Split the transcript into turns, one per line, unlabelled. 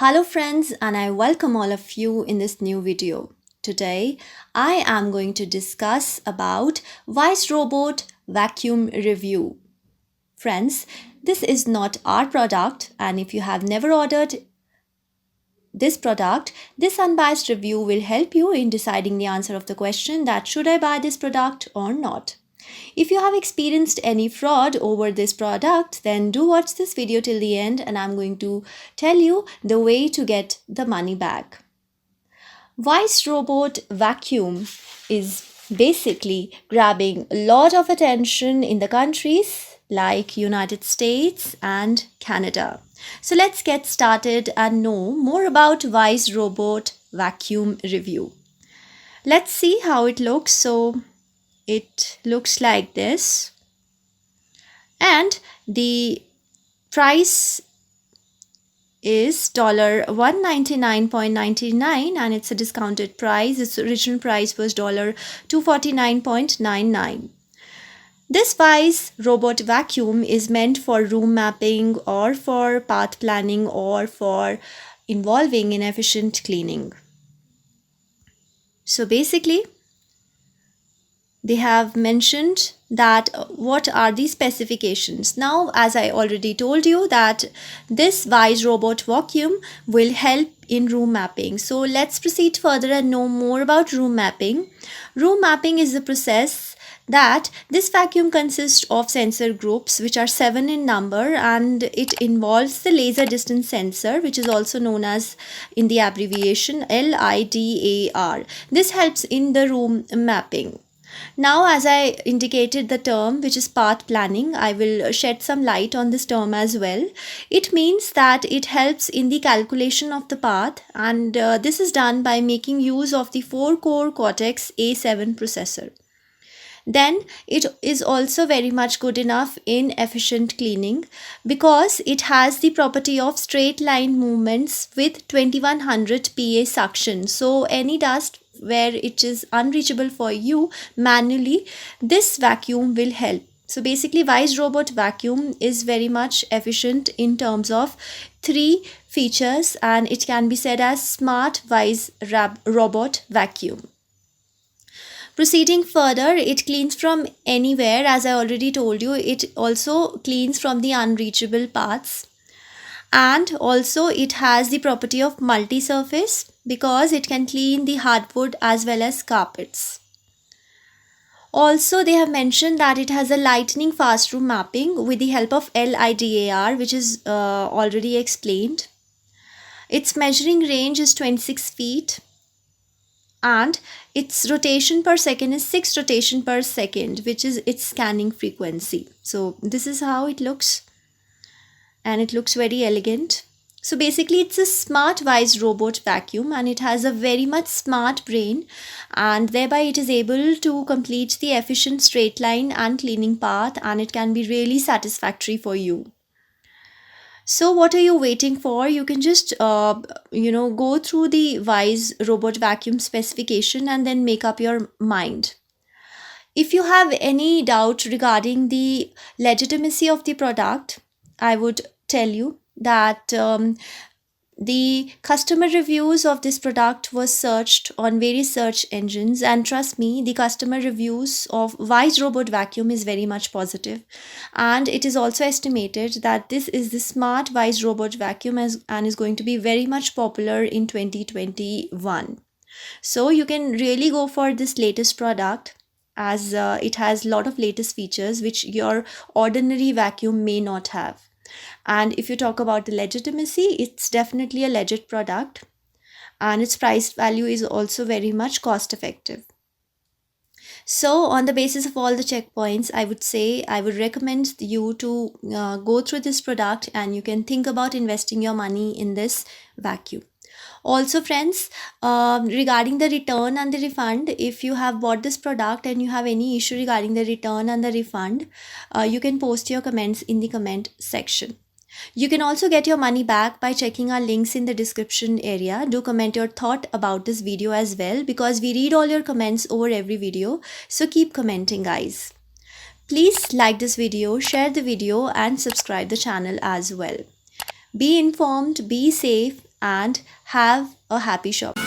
Hello friends, and I welcome all of you in this new video. Today I am going to discuss about Wyze Robot Vacuum Review. Friends, this is not our product, and if you have never ordered this product, this unbiased review will help you in deciding the answer of the question that should I buy this product or not. If you have experienced any fraud over this product, then do watch this video till the end and I'm going to tell you the way to get the money back. Wyze Robot Vacuum is basically grabbing a lot of attention in the countries like United States and Canada. So let's get started and know more about Wyze Robot Vacuum Review. Let's see how it looks. So it looks like this, and the price is $199.99 and it's a discounted price. Its original price was $249.99. This Wyze Robot Vacuum is meant for room mapping or for path planning or for involving in efficient cleaning. So basically, they have mentioned that what are the specifications. Now, as I already told you, that this Wyze Robot Vacuum will help in room mapping. So let's proceed further and know more about room mapping. Room mapping is the process that this vacuum consists of sensor groups which are 7 in number, and it involves the laser distance sensor, which is also known as in the abbreviation LIDAR. This helps in the room mapping. Now, as I indicated the term, which is path planning, I will shed some light on this term as well. It means that it helps in the calculation of the path, and this is done by making use of the 4-core Cortex A7 processor. Then it is also very much good enough in efficient cleaning because it has the property of straight line movements with 2100 PA suction. So any dust where it is unreachable for you manually, this vacuum will help. So basically, Wyze Robot Vacuum is very much efficient in terms of 3 features, and it can be said as Smart Wyze Robot Vacuum. Proceeding further, it cleans from anywhere. As I already told you, it also cleans from the unreachable paths. And also it has the property of multi-surface because it can clean the hardwood as well as carpets. Also, they have mentioned that it has a lightning fast room mapping with the help of LIDAR, which is already explained. Its measuring range is 26 feet. And its rotation per second is 6 rotation per second, which is its scanning frequency. So this is how it looks, and it looks very elegant. So basically, it's a smart Wyze robot vacuum, and it has a very much smart brain, and thereby it is able to complete the efficient straight line and cleaning path, and it can be really satisfactory for you. So what are you waiting for? You can just go through the Wyze robot vacuum specification and then make up your mind. If you have any doubt regarding the legitimacy of the product, I would tell you that the customer reviews of this product was searched on various search engines, and trust me, the customer reviews of Wyze Robot Vacuum is very much positive, and it is also estimated that this is the smart Wyze Robot Vacuum and is going to be very much popular in 2021. So you can really go for this latest product as it has a lot of latest features which your ordinary vacuum may not have. And if you talk about the legitimacy, it's definitely a legit product, and its price value is also very much cost effective. So on the basis of all the checkpoints, I would say I would recommend you to go through this product, and you can think about investing your money in this vacuum. Also friends, regarding the return and the refund, if you have bought this product and you have any issue regarding the return and the refund, you can post your comments in the comment section. You can also get your money back by checking our links in the description area. Do comment your thought about this video as well, because we read all your comments over every video. So keep commenting, guys. Please like this video, share the video and subscribe the channel as well. Be informed, be safe, and have a happy shop.